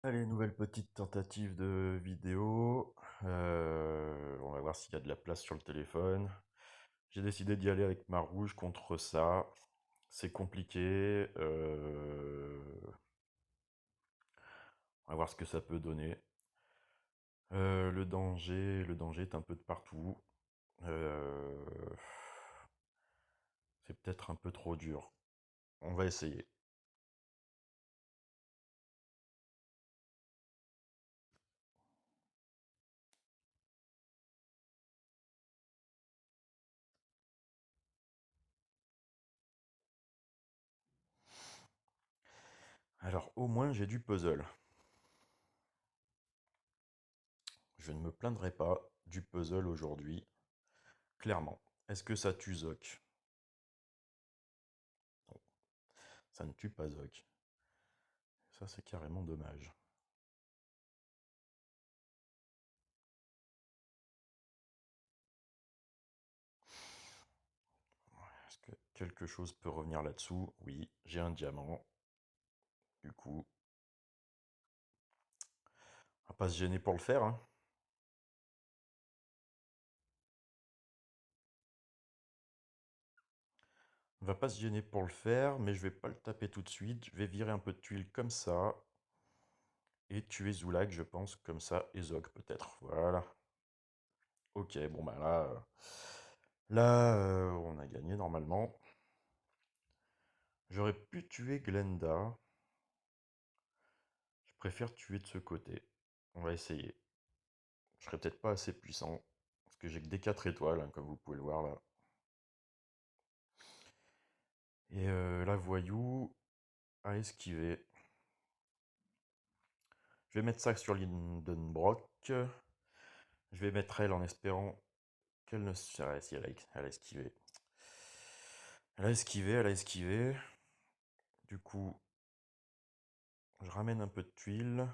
Allez, nouvelle petite tentative de vidéo. On va voir s'il y a de la place sur le téléphone. J'ai décidé d'y aller avec ma rouge contre ça. C'est compliqué. On va voir ce que ça peut donner. Le danger est un peu de partout. Euh, c'est peut-être un peu trop dur. On va essayer. Alors, au moins, j'ai du puzzle. Je ne me plaindrai pas du puzzle aujourd'hui, clairement. Est-ce que ça tue Zoc? Non, ça ne tue pas Zoc. Ça, c'est carrément dommage. Est-ce que quelque chose peut revenir là-dessous? Oui, j'ai un diamant. Du coup, on va pas se gêner pour le faire, hein. On va pas se gêner pour le faire, mais je vais pas le taper tout de suite. Je vais virer un peu de tuiles comme ça. Et tuer Zoulag, je pense, comme ça. Et Zog, peut-être. Voilà. Ok, bon bah là, on a gagné normalement. J'aurais pu tuer Glenda. Je préfère tuer de ce côté. On va essayer. Je serais peut-être pas assez puissant. Parce que j'ai que des 4 étoiles, hein, comme vous pouvez le voir là. Et la voyou a esquivé. Je vais mettre ça sur Lindenbrock. Je vais mettre elle en espérant qu'elle ne se... Ah, si, elle a esquivé. Elle a esquivé, elle a esquivé. Du coup, je ramène un peu de tuiles.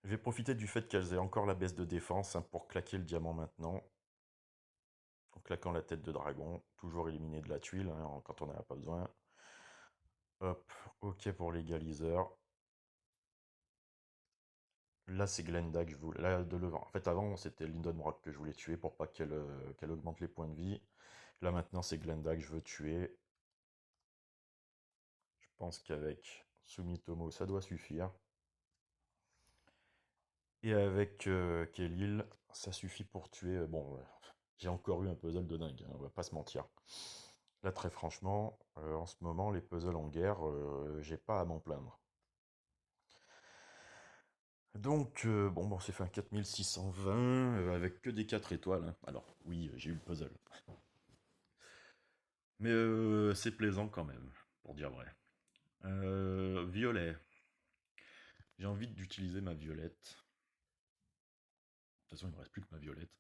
Je vais profiter du fait qu'elles aient encore la baisse de défense, hein, pour claquer le diamant maintenant. En claquant la tête de dragon. Toujours éliminer de la tuile, hein, quand on n'en a pas besoin. Hop, ok pour l'égaliseur. Là, c'est Glenda que je voulais. Là, de devant. En fait, avant, c'était Lyndon Rock que je voulais tuer pour pas qu'elle augmente les points de vie. Là, maintenant, c'est Glenda que je veux tuer. Je pense qu'avec Sumitomo, ça doit suffire. Et avec Kelil, ça suffit pour tuer. Bon, j'ai encore eu un puzzle de dingue, hein, on va pas se mentir. Là, très franchement, en ce moment, les puzzles en guerre, j'ai pas à m'en plaindre. Donc, bon, on s'est fait un 4620 avec que des 4 étoiles, hein. Alors, oui, j'ai eu le puzzle. Mais c'est plaisant quand même, pour dire vrai. Violet. J'ai envie d'utiliser ma violette. De toute façon, il ne me reste plus que ma violette.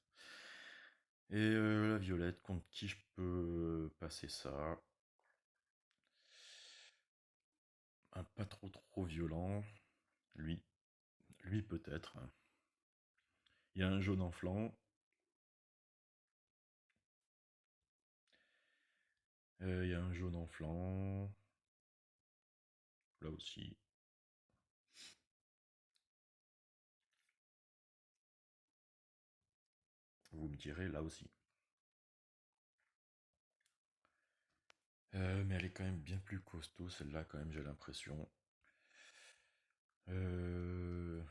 Et la violette, contre qui je peux passer ça? Un pas trop violent. Lui. Lui peut-être. Il y a un jaune en flanc. Il y a un jaune en flanc. Là aussi. Vous me direz là aussi. Mais elle est quand même bien plus costaud, celle-là, quand même, j'ai l'impression. Euh...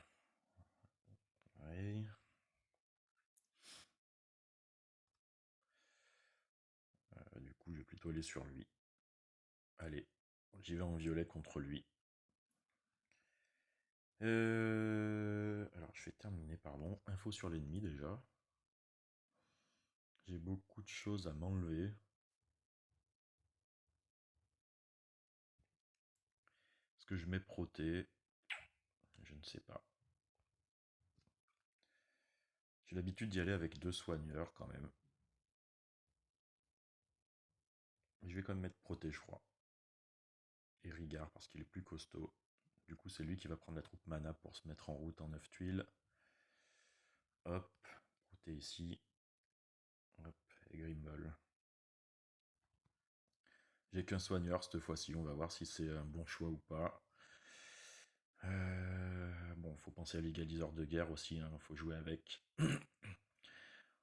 Ouais. Du coup, je vais plutôt aller sur lui. Allez, j'y vais en violet contre lui. Alors, je vais terminer, pardon. Info sur l'ennemi, déjà. J'ai beaucoup de choses à m'enlever. Est-ce que je mets proté? Je ne sais pas. J'ai l'habitude d'y aller avec 2 soigneurs, quand même. Je vais quand même mettre proté, je crois. Et Rigard, parce qu'il est plus costaud. Du coup, c'est lui qui va prendre la troupe mana pour se mettre en route en 9 tuiles. Hop, proté ici. Hop, et Grimble. J'ai qu'un soigneur cette fois-ci, on va voir si c'est un bon choix ou pas. penser à l'égaliseur de guerre aussi, hein, faut jouer avec. On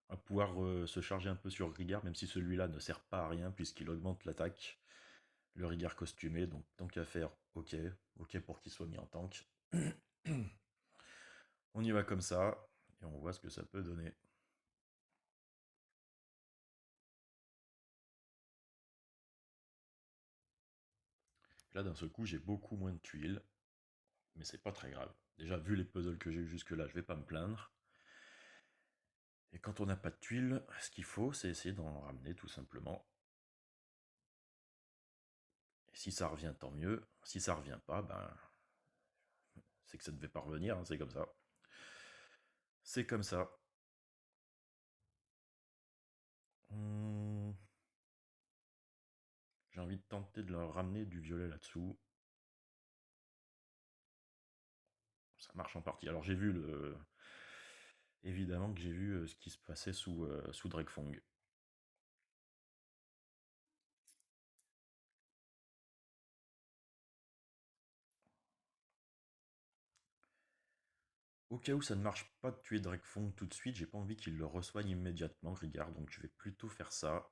va pouvoir se charger un peu sur Rigard, même si celui-là ne sert pas à rien puisqu'il augmente l'attaque. Le Rigard costumé, donc tant qu'à faire, ok. Ok pour qu'il soit mis en tank. On y va comme ça, et on voit ce que ça peut donner. Là, d'un seul coup, j'ai beaucoup moins de tuiles, mais c'est pas très grave. Déjà, vu les puzzles que j'ai eu jusque-là, je vais pas me plaindre. Et quand on n'a pas de tuiles, ce qu'il faut, c'est essayer d'en ramener tout simplement. Et si ça revient, tant mieux. Si ça revient pas, ben, c'est que ça devait pas revenir, hein, c'est comme ça. C'est comme ça. Hum, J'ai envie de tenter de leur ramener du violet là-dessous. Ça marche en partie. Alors j'ai vu le... Évidemment que j'ai vu ce qui se passait sous Drakefong. Au cas où ça ne marche pas de tuer Drakefong tout de suite, j'ai pas envie qu'il le reçoigne immédiatement, Grigard, donc je vais plutôt faire ça.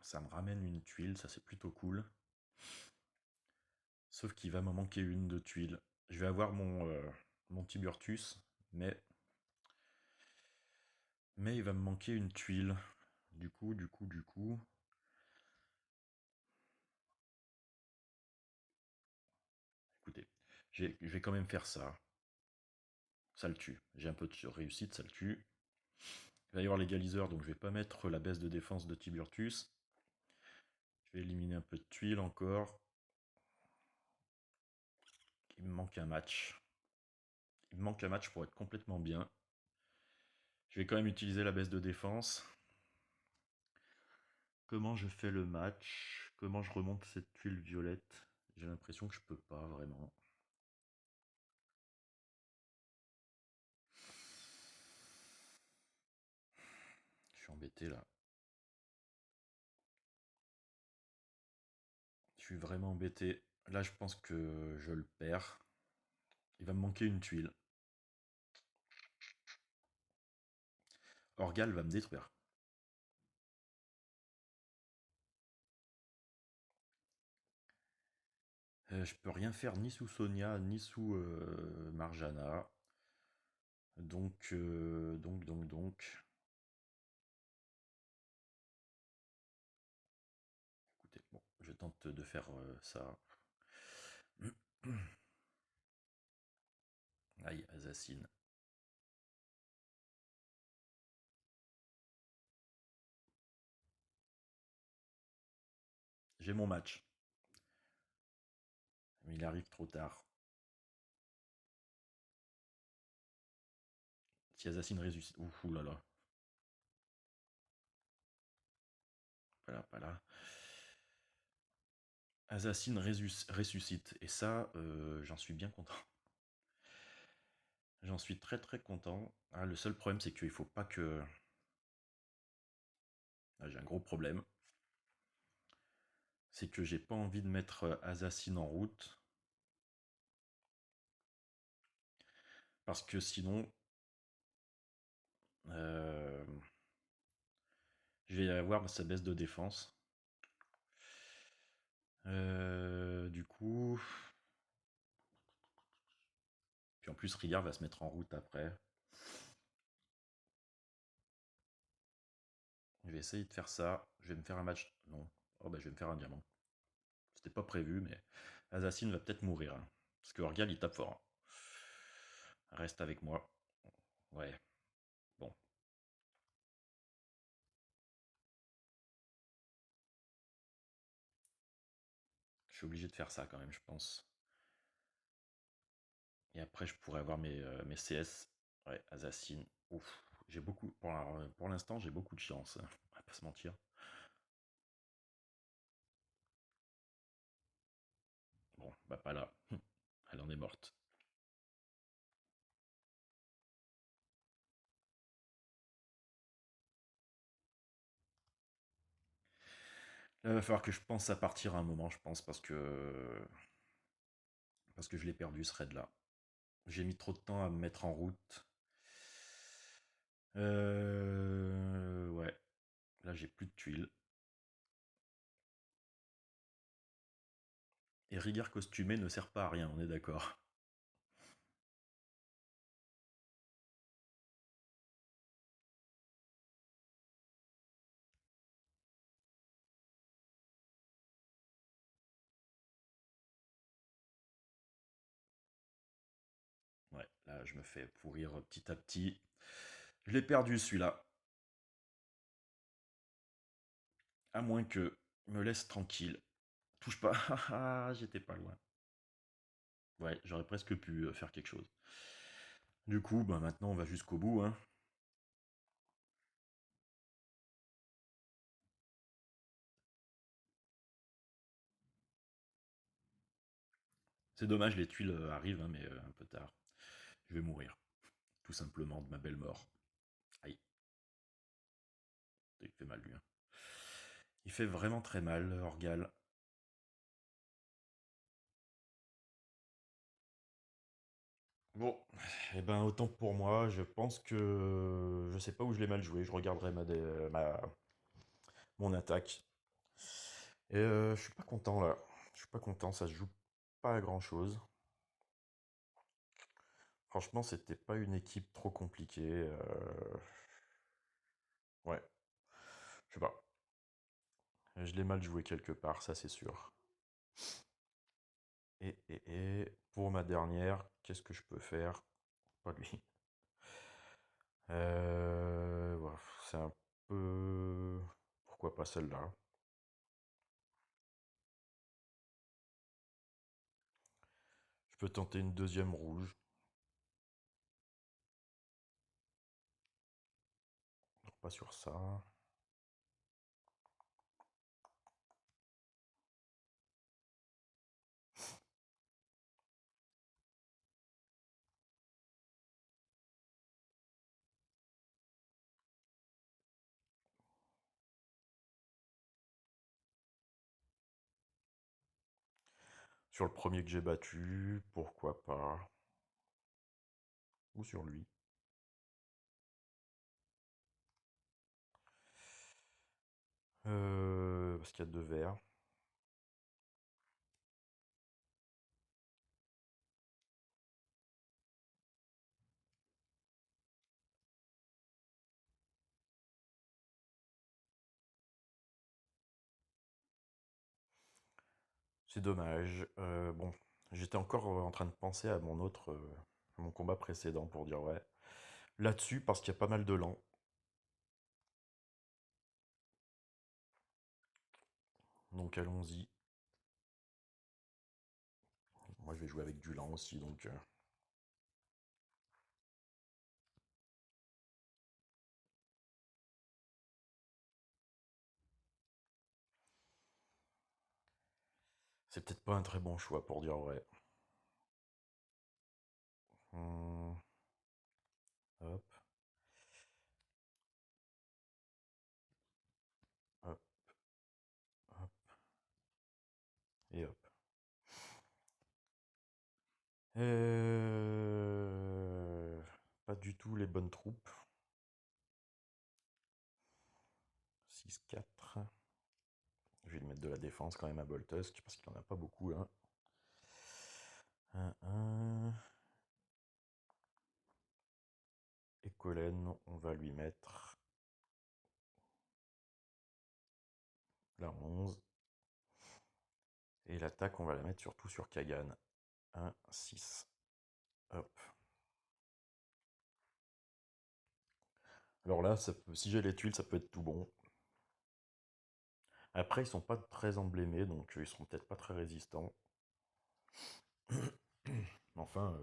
Ça me ramène une tuile, ça c'est plutôt cool. Sauf qu'il va m'en manquer une de tuile. Je vais avoir mon Tiburtus, mais il va me manquer une tuile. Du coup. Écoutez, je vais quand même faire ça. Ça le tue. J'ai un peu de réussite, ça le tue. Il va y avoir l'égaliseur, donc je vais pas mettre la baisse de défense de Tiburtus. Je vais éliminer un peu de tuiles encore. Il me manque un match. Il me manque un match pour être complètement bien. Je vais quand même utiliser la baisse de défense. Comment je fais le match? Comment je remonte cette tuile violette? J'ai l'impression que je peux pas vraiment. Je suis embêté là. Je suis vraiment embêté. Là, je pense que je le perds. Il va me manquer une tuile. Orgal va me détruire. Je peux rien faire ni sous Sonia, ni sous Marjana. Donc. Écoutez, bon, je tente de faire ça. Aïe, Assassin. J'ai mon match. Mais il arrive trop tard. Si Assassin ressuscite. Ouh là là. Pas là, pas là. Assassin ressuscite. Et ça, j'en suis bien content. J'en suis très très content. Ah, le seul problème, c'est qu'il faut pas que... Ah, j'ai un gros problème. C'est que j'ai pas envie de mettre Assassin en route. Parce que sinon... euh, je vais avoir sa baisse de défense. Du coup... Puis en plus, Riyar va se mettre en route après. Je vais essayer de faire ça. Je vais me faire un match... Non. Oh bah je vais me faire un diamant. C'était pas prévu, mais Assassin va peut-être mourir, hein. Parce que Orgal, il tape fort, hein. Reste avec moi. Ouais. Bon. Je suis obligé de faire ça quand même, je pense. Et après, je pourrais avoir mes CS. Ouais, Assassin. Ouf. J'ai beaucoup... Pour l'instant, j'ai beaucoup de chance, hein. On va pas se mentir. Bon, bah pas là. Elle en est morte. Là, il va falloir que je pense à partir à un moment, je pense, parce que je l'ai perdu ce raid là. J'ai mis trop de temps à me mettre en route. Ouais. Là, j'ai plus de tuiles. Et rigueur costumée ne sert pas à rien, on est d'accord. Ouais, là, je me fais pourrir petit à petit. Je l'ai perdu, celui-là. À moins que me laisse tranquille. Touche pas. J'étais pas loin. Ouais, j'aurais presque pu faire quelque chose. Du coup, bah maintenant on va jusqu'au bout, hein. C'est dommage, les tuiles arrivent, hein, mais un peu tard. Je vais mourir. Tout simplement de ma belle mort. Aïe, il fait mal lui, hein. Il fait vraiment très mal, Orgal. Bon, eh ben autant pour moi, je pense que je sais pas où je l'ai mal joué, je regarderai mon attaque. Et je suis pas content là. Je suis pas content, ça se joue pas à grand chose. Franchement, c'était pas une équipe trop compliquée. Ouais, je sais pas. Je l'ai mal joué quelque part, ça c'est sûr. Pour ma dernière, qu'est-ce que je peux faire? Pas lui. Voilà, c'est un peu... Pourquoi pas celle-là? Je peux tenter une deuxième rouge. Pas sur ça. Sur le premier que j'ai battu, pourquoi pas? Ou sur lui. Parce qu'il y a deux verres. C'est dommage. Bon, j'étais encore en train de penser à mon combat précédent pour dire ouais. Là-dessus, parce qu'il y a pas mal de lents. Donc allons-y. Moi, je vais jouer avec du lent aussi, donc... c'est peut-être pas un très bon choix pour dire vrai. Hmm, hop, hop, hop, et hop. Pas du tout les bonnes troupes. 6-4. Je vais lui mettre de la défense quand même à Boltusk, parce qu'il en a pas beaucoup, hein. 1-1. Et Collen, on va lui mettre la 11. Et l'attaque, on va la mettre surtout sur Kagan. 1-6. Hop. Alors là, si j'ai les tuiles, ça peut être tout bon. Après, ils sont pas très emblémés, donc ils seront peut-être pas très résistants. Enfin,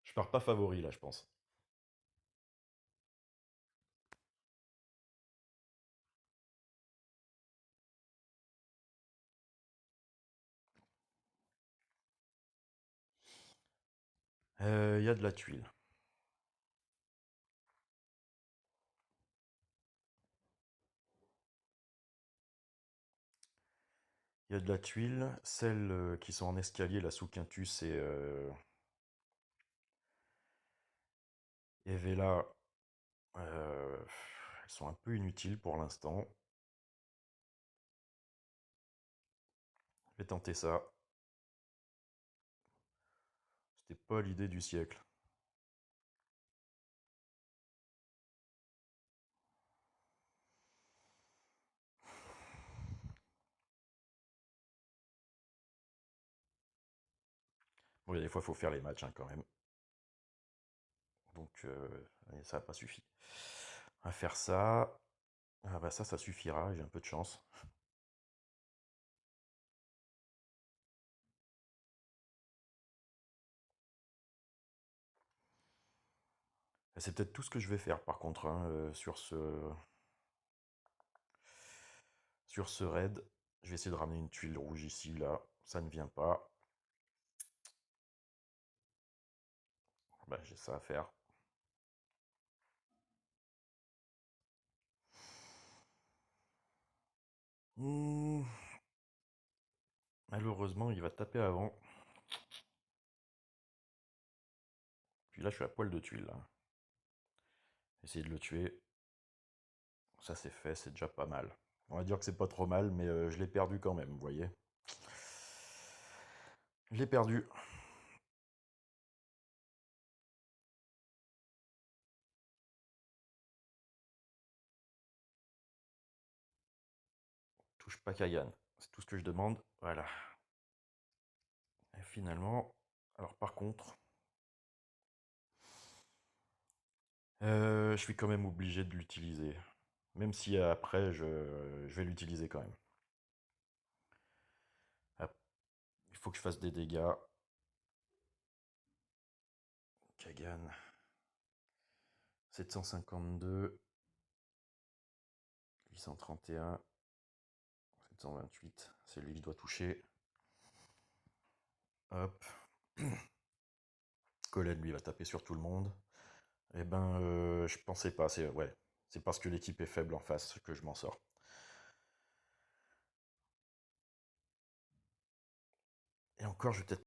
je pars pas favori là, je pense. Il y a de la tuile. Il y a de la tuile. Celles qui sont en escalier, la sous quintus, Et Vela, elles sont un peu inutiles pour l'instant. Je vais tenter ça. C'était pas l'idée du siècle. Bon, il y a des fois, il faut faire les matchs hein, quand même. Donc, ça n'a pas suffi. On va faire ça. Ah bah ça suffira, j'ai un peu de chance. C'est peut-être tout ce que je vais faire par contre hein, sur ce raid. Je vais essayer de ramener une tuile rouge ici, là. Ça ne vient pas. Bah, j'ai ça à faire. Hmm. Malheureusement, il va taper avant. Puis là, je suis à poil de tuile. Là. Essayer de le tuer. Ça, c'est fait, c'est déjà pas mal. On va dire que c'est pas trop mal, mais je l'ai perdu quand même, vous voyez. Je l'ai perdu. Touche pas Kagan. C'est tout ce que je demande. Voilà. Et finalement, alors par contre, je suis quand même obligé de l'utiliser. Même si après, je vais l'utiliser quand même. Ah, il faut que je fasse des dégâts. Kagan. 752. 831. 728. C'est lui qui doit toucher. Hop. Colin, lui, va taper sur tout le monde. Eh ben, je pensais pas. C'est parce que l'équipe est faible en face que je m'en sors. Et encore, je vais peut-être